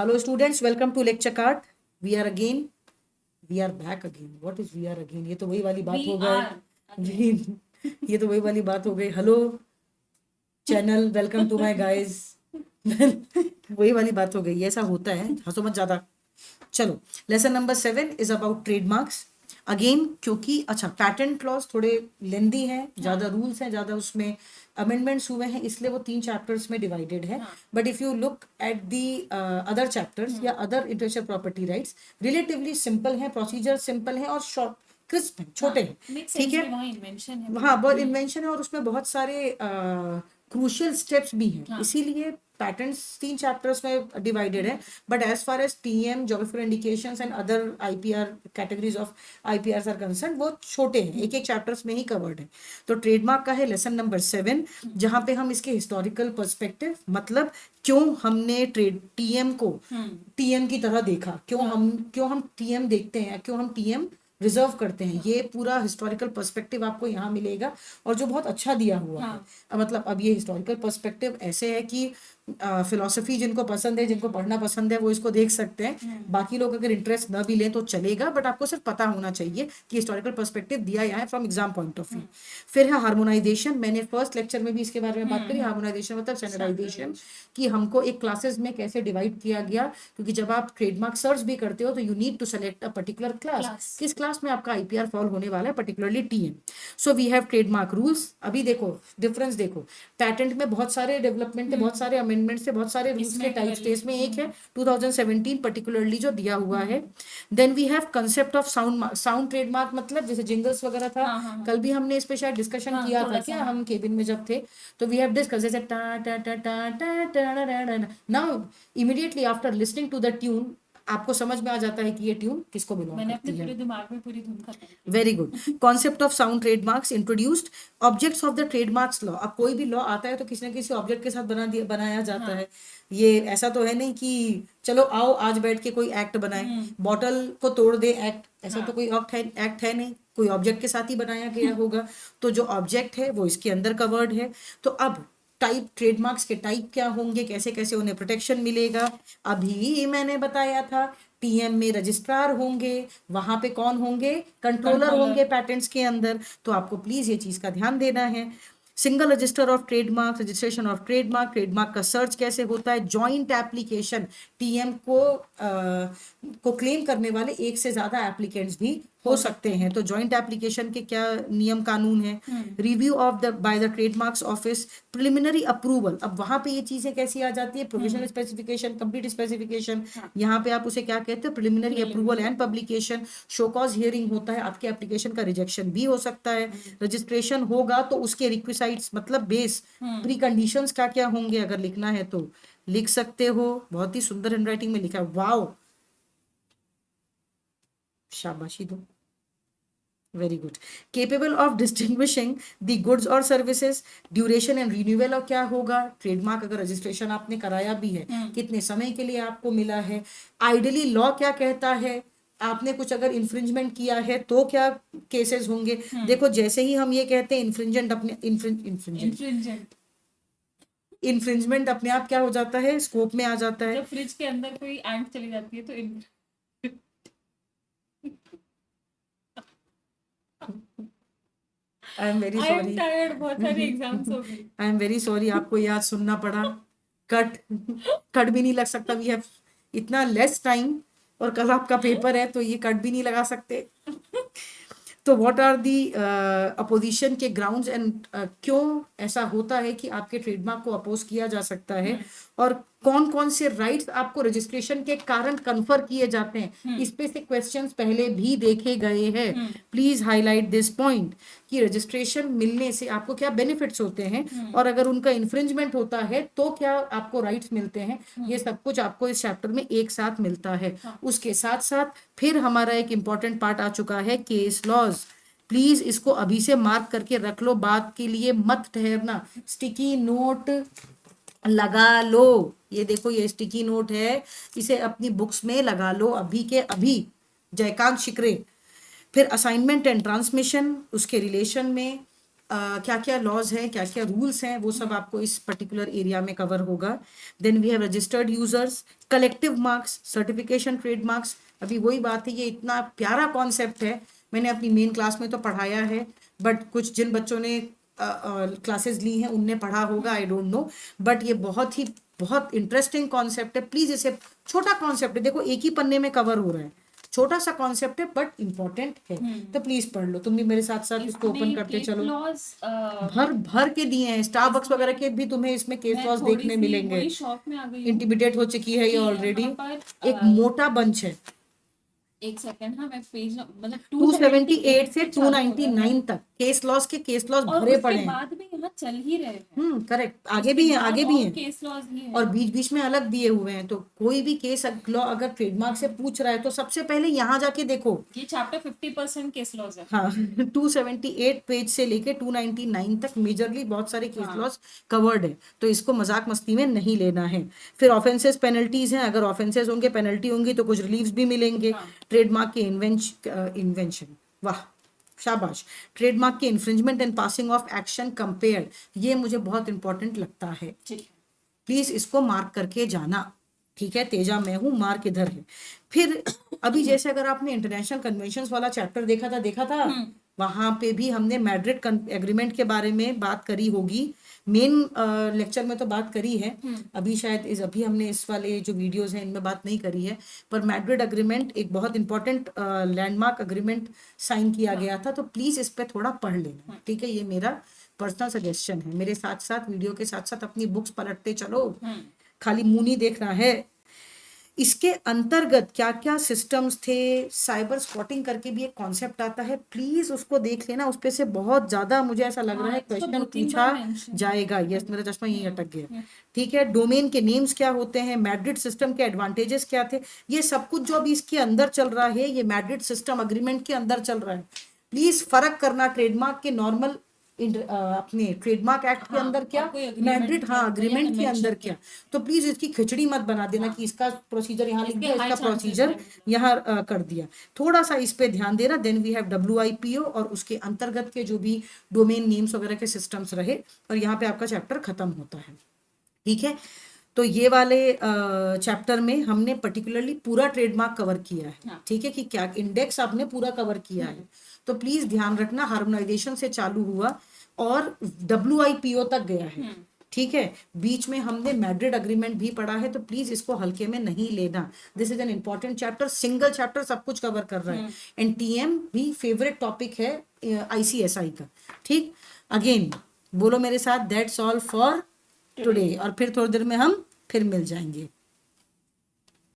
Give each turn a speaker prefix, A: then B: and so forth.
A: Hello students, welcome to lecture card. We are again, we are back again. What is we are again? ये तो वही वाली बात हो गई। ये तो वही वाली बात हो गई। Hello channel, welcome to my guys. वही वाली बात हो गई। ऐसा होता है, हंसो मत ज्यादा। चलो, lesson number 7 is about trademarks. Again क्योंकि अच्छा पैटेंट लॉज थोड़े लेंदी हैं, ज्यादा रूल्स हैं, ज्यादा उसमें अमेंडमेंट्स हुए हैं, इसलिए वो 3 चैप्टर्स में डिवाइडेड है। But if you look at the other chapters या other intellectual property rights, relatively simple है, प्रोसीजर सिंपल है और शॉर्ट क्रिस्प है, छोटे हैं। ठीक है, हाँ बहुत इन्वेंशन है और उसमें बहुत सारे क्रूशियल स्टेप्स भी हैं, इसीलिए पैटर्न्स 3 चैप्टर्स में डिवाइडेड है। But as far as TM, geographical indications and other IPR categories of IPR are concern, वो छोटे हैं, एक एक चैप्टर्स में ही कवर्ड है। तो ट्रेडमार्क का है लेसन नंबर 7, जहां पे हम इसके हिस्टोरिकल पर्सपेक्टिव, मतलब क्यों हमने ट्रेड टीएम को टीएम की तरह देखा, क्यों हम टीएम देखते हैं, क्यों हम टीएम रिजर्व करते हैं, ये पूरा हिस्टोरिकल पर्सपेक्टिव आपको यहाँ मिलेगा और जो बहुत अच्छा दिया हुआ है। मतलब अब ये हिस्टोरिकल पर्सपेक्टिव ऐसे है कि फिलोसफी जिनको पसंद है, जिनको पढ़ना पसंद है, वो इसको देख सकते हैं। बाकी लोग अगर इंटरेस्ट न भी लें तो चलेगा, बट आपको सिर्फ पता होना चाहिए कि हिस्टोरिकल पर्सपेक्टिव दिया यहाँ है from exam point of view. फिर है हार्मोनाइजेशन। मैंने फर्स्ट लेक्चर में भी इसके बारे में बात करी। हार्मोनाइजेशन मतलब स्टैंडर्डाइजेशन, कि हमको एक क्लासेस में कैसे डिवाइड किया गया, क्योंकि जब आप ट्रेडमार्क सर्च भी करते हो तो you need to select a particular class. किस क्लास में आपका आईपीआर फॉल होने वाला है, particularly TM. So we have trademark rules. अभी देखो डिफरेंस, देखो पैटेंट में बहुत सारे डेवलपमेंट थे, बहुत सारे अमेंडमेंट्स थे, बहुत सारे रूल्स के टाइप्स थे। इसमें एक है 2017 पर्टिकुलरली जो दिया हुआ है। Then we have concept of sound trademark, मतलब जैसे जिंगल्स वगैरह था। कल भी हमने इस पे शायद डिस्कशन किया था क्या, हम केबिन में जब थे। तो वी हैव डिस्कस जैसे टा टा टा टा टा टा। Now immediately after listening to the tune आपको समझ में आ जाता है कि ये ट्यून किसको बिलोंग करती है। मैंने अपने पूरे दिमाग में पूरी धुन खत्म की। Very good. Concept of sound trademarks introduced. Objects of the trademarks law. अब कोई भी लॉ आता है तो किसी ना किसी ऑब्जेक्ट के साथ बनाया जाता है। ये ऐसा तो है नहीं कि चलो आओ आज बैठ के कोई एक्ट बनाए, बॉटल को तोड़ दे एक्ट, ऐसा तो कोई एक्ट है नहीं, कोई ऑब्जेक्ट के साथ ही बनाया गया होगा। तो जो ऑब्जेक्ट है वो इसके अंदर कवर्ड है। तो अब टाइप, ट्रेडमार्क्स के टाइप क्या होंगे, कैसे कैसे उन्हें प्रोटेक्शन मिलेगा, अभी मैंने बताया था। टीएम में रजिस्ट्रार होंगे, वहां पे कौन होंगे, कंट्रोलर होंगे पैटेंट्स के अंदर। तो आपको प्लीज ये चीज का ध्यान देना है। Single register of trademark, registration of trademark, trademark का सर्च कैसे होता है, जॉइंट एप्लीकेशन, टीएम को क्लेम करने वाले एक से ज्यादा एप्लीकेंट्स भी हो सकते हैं, तो जॉइंट एप्लीकेशन के क्या नियम कानून है। Review of the by the trademarks office, preliminary approval. अब वहां पे ये चीजें कैसी आ जाती है, प्रोविजनल स्पेसिफिकेशन, कंप्लीट स्पेसिफिकेशन, यहाँ पे आप उसे क्या कहते हैं, preliminary approval and publication. Show cause hearing होता है, आपके एप्लीकेशन का रिजेक्शन भी हो सकता है। रजिस्ट्रेशन होगा तो उसके रिक्विसाइट्स मतलब बेस, प्री कंडीशंस क्या क्या होंगे, अगर लिखना है तो लिख सकते हो। बहुत ही सुंदर हैंडराइटिंग में लिखा है, वाओ, शाबाशी दो, very good. Capable of distinguishing the goods और सर्विसेज, ड्यूरेशन एंड रिन्यूअल और क्या होगा, ट्रेडमार्क अगर रजिस्ट्रेशन आपने कराया भी है कितने समय के लिए आपको मिला है। आइडियली लॉ क्या कहता है, आपने कुछ अगर इन्फ्रिंजमेंट किया है तो क्या केसेस होंगे। देखो जैसे ही हम ये कहते हैं इन्फ्रिंजेंट, अपने इन्फ्रिंजमेंट अपने आप क्या हो जाता है, स्कोप में आ जाता है।
B: जब फ्रिज के अंदर कोई एंट चली जाती है तो
A: आई एम वेरी सॉरी,
B: बहुत सारे एग्जाम्स हो गए।
A: आई एम वेरी सॉरी, आपको याद सुनना पड़ा। कट कट भी नहीं लग सकता, वी हैव इतना लेस टाइम और कल आपका पेपर है तो ये कट भी नहीं लगा सकते। तो व्हाट आर दी अपोजिशन के ग्राउंड्स एंड क्यों ऐसा होता है कि आपके ट्रेडमार्क को अपोज किया जा सकता है, और कौन कौन से राइट्स आपको रजिस्ट्रेशन के कारण कन्फर किए जाते हैं, इस पे से क्वेश्चंस पहले भी देखे गए हैं। प्लीज हाईलाइट दिस पॉइंट कि रजिस्ट्रेशन मिलने से आपको क्या बेनिफिट्स होते हैं, और अगर उनका इन्फ्रिंजमेंट होता है तो क्या आपको राइट्स मिलते हैं। ये सब कुछ आपको इस चैप्टर में एक साथ मिलता है। उसके साथ साथ फिर हमारा एक इंपॉर्टेंट पार्ट आ चुका है, केस लॉज। प्लीज इसको अभी से मार्क करके रख लो, बात के लिए मत ठहरना। स्टिकी नोट लगा लो, ये देखो ये स्टिकी नोट है, इसे अपनी बुक्स में लगा लो अभी के अभी। जयकांत शिकरे। फिर असाइनमेंट एंड ट्रांसमिशन, उसके रिलेशन में क्या क्या लॉज हैं, क्या क्या रूल्स हैं, वो सब आपको इस पर्टिकुलर एरिया में कवर होगा। Then we have registered users, collective marks, certification, trademarks. अभी वही बात है, ये इतना प्यारा कॉन्सेप्ट है, मैंने अपनी मेन क्लास में तो पढ़ाया है, बट कुछ जिन बच्चों ने क्लासेस ली हैं उनने पढ़ा होगा, आई डोंट नो, बट ये बहुत इंटरेस्टिंग कॉन्सेप्ट है। प्लीज इसे, छोटा कॉन्सेप्ट है, देखो एक ही पन्ने में कवर हो रहा है, छोटा सा कॉन्सेप्ट है बट इम्पोर्टेंट है, तो प्लीज पढ़ लो। तुम भी मेरे साथ साथ इसको ओपन करते चलो। भर भर के दिए हैं, स्टारबक्स वगैरह के भी तुम्हें इसमें केस लॉस देखने मिलेंगे।
B: शॉप में आ गई हूँ
A: इंटिमिडेट हो चुकी है ये ऑलरेडी।
B: यहाँ पर,
A: एक मोटा बंच है,
B: एक सेकंड, हाँ मैं पेज मतलब
A: 278 से
B: चालू हो गया है।
A: 299 तक केस लॉस
B: और
A: भरे
B: उसके
A: पड़े हैं।
B: बाद भी यहाँ चल ही रहे हैं,
A: करेक्ट, आगे भी हैं, आगे भी हैं,
B: केस लॉज ही है।
A: और बीच बीच में अलग दिए हुए हैं। तो कोई भी केस लॉ अगर ट्रेडमार्क से पूछ रहा है तो सबसे पहले यहाँ जाके देखो।
B: ये चैप्टर 50% केस लॉज है।
A: हाँ 278 पेज से लेके 299 तक मेजरली बहुत सारे केस
B: हाँ।
A: लॉस कवर्ड है, तो इसको मजाक मस्ती में नहीं लेना है। फिर ऑफेंसेस, पेनल्टीज हैं, अगर ऑफेंसेस होंगे, पेनल्टी होंगी, तो कुछ रिलीफ्स भी मिलेंगे।
B: हाँ।
A: ट्रेडमार्क के इन्वेंशन, वाह शाबाश, ट्रेडमार्क के infringement and passing of action compared, ये मुझे बहुत इंपॉर्टेंट लगता है,
B: ठीक है।
A: प्लीज इसको मार्क करके जाना। ठीक है, तेजा मैं हूँ, मार्क इधर है। फिर अभी जैसे अगर आपने इंटरनेशनल कन्वेंशंस वाला चैप्टर देखा था, वहां पे भी हमने मैड्रिड एग्रीमेंट के बारे में बात करी होगी, मेन लेक्चर में तो बात करी है, अभी शायद अभी हमने इस वाले जो वीडियोस हैं इनमें बात नहीं करी है, पर मैड्रिड एग्रीमेंट एक बहुत इंपॉर्टेंट लैंडमार्क एग्रीमेंट साइन किया गया था, तो प्लीज इस पे थोड़ा पढ़ लेना। ठीक है, ये मेरा पर्सनल सजेशन है। मेरे साथ साथ वीडियो के साथ साथ अपनी बुक्स पलटते चलो, खाली मुंह नहीं देखना है। इसके अंतर्गत क्या क्या सिस्टम्स थे, साइबर स्पॉटिंग करके भी एक कॉन्सेप्ट आता है, प्लीज उसको देख लेना। उस पे से बहुत ज्यादा मुझे ऐसा लग रहा है क्वेश्चन पूछा जाएगा। यस, मेरा चश्मा यहीं अटक गया। ठीक है, डोमेन के नेम्स क्या होते हैं, मैड्रिड सिस्टम के एडवांटेजेस क्या थे, ये सब कुछ जो अभी इसके अंदर चल रहा है, ये मैड्रिड सिस्टम अग्रीमेंट के अंदर चल रहा है। प्लीज फर्क करना ट्रेडमार्क के नॉर्मल अपने ट्रेडमार्क एक्ट के अंदर क्या, मैड्रिड अग्रीमेंट के अंदर क्या। तो प्लीज इसकी खिचड़ी मत बना देना कि इसका प्रोसीजर यहाँ लिख दिया, इसका प्रोसीजर यहाँ कर दिया। थोड़ा सा इस पे ध्यान देना। देन वी हैव WIPO और उसके अंतर्गत के जो भी डोमेन नेम्स वगैरह के सिस्टम्स रहे, और यहाँ पे आपका चैप्टर खत्म होता है। ठीक है, तो ये वाले चैप्टर में हमने पर्टिकुलरली पूरा ट्रेडमार्क कवर किया है। ठीक है, कि क्या इंडेक्स आपने पूरा कवर किया है, तो प्लीज ध्यान रखना, हार्मोनाइजेशन से चालू हुआ और WIPO तक गया है। ठीक है, बीच में हमने मैड्रिड एग्रीमेंट भी पढ़ा है, तो प्लीज इसको हल्के में नहीं लेना। This is an important chapter, single chapter सब कुछ कवर कर रहा है, एंड TM भी फेवरेट टॉपिक है ICSI का। ठीक, अगेन बोलो मेरे साथ, दैट्स ऑल फॉर टुडे, और फिर थोड़ी देर में हम फिर मिल जाएंगे।